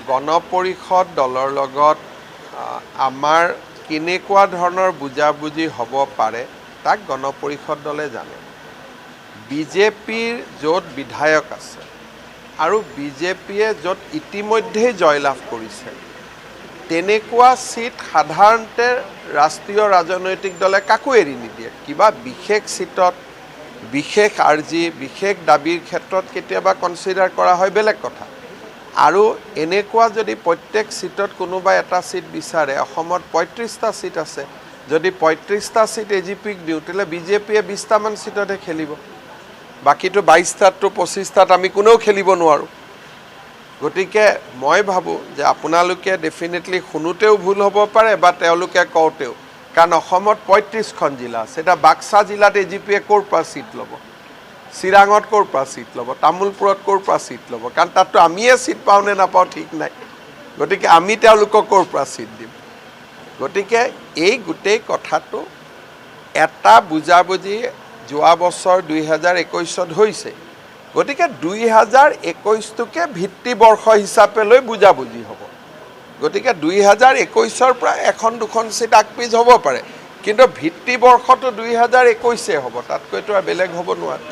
গণপৰিষদ দলৰ লগত আমাৰ কেনেকুৱা ধৰণৰ বুজাবুজি হ'ব পাৰে তাক গণপৰিষদ দলে জানে। বিজেপিৰ য'ত বিধায়ক আছে আৰু বিজেপিয়ে য'ত ইতিমধ্যেই জয়লাভ কৰিছে তেনেকুৱা চিট সাধাৰণতে ৰাষ্ট্ৰীয় ৰাজনৈতিক দলে কাকো এৰি নিদিয়ে। কিবা বিশেষ চিটত বিশেষ আৰ্জি বিশেষ দাবীৰ ক্ষেত্ৰত কেতিয়াবা কনচিডাৰ কৰা হয় বেলেগ কথা। আৰু এনেকুৱা যদি প্ৰত্যেক চিটত কোনোবাই এটা চিট বিচাৰে, অসমত ৩৫টা চিট আছে, যদি ৩৫টা চিট এজিপিক দিওঁ তেতিয়াহ'লে বিজেপিয়ে ২০টামান চিটতহে খেলিব, বাকীটো ২২টাতটো ২৫টাত আমি কোনেও খেলিব নোৱাৰোঁ। গতিকে মই ভাবোঁ যে আপোনালোকে ডেফিনেটলি শুনোতেও ভুল হ'ব পাৰে বা তেওঁলোকে কওঁতেও, কাৰণ অসমত ৩৫খন জিলা আছে। এতিয়া বাক্সা জিলাত এজিপিয়ে ক'ৰ পৰা চিট ল'ব, চিৰাঙত ক'ৰ পৰা চিট ল'ব, তামোলপুৰত ক'ৰ পৰা চিট ল'ব, কাৰণ তাততো আমিয়ে চিট পাওঁ নে নাপাওঁ ঠিক নাই। গতিকে আমি তেওঁলোকক ক'ৰ পৰা চিট দিম। গতিকে এই গোটেই কথাটো এটা বুজাবুজি যোৱা বছৰ ২০২১ত হৈছে। গতিকে ২০২১টোকে ভিত্তিবৰ্ষ হিচাপে লৈ বুজাবুজি হ'ব। গতিকে ২০২১ৰ পৰা এখন দুখন চিট আগপিছ হ'ব পাৰে, কিন্তু ভিত্তিবৰ্ষটো ২০২১ হ'ব, তাতকৈতো আৰু বেলেগ হ'ব নোৱাৰে।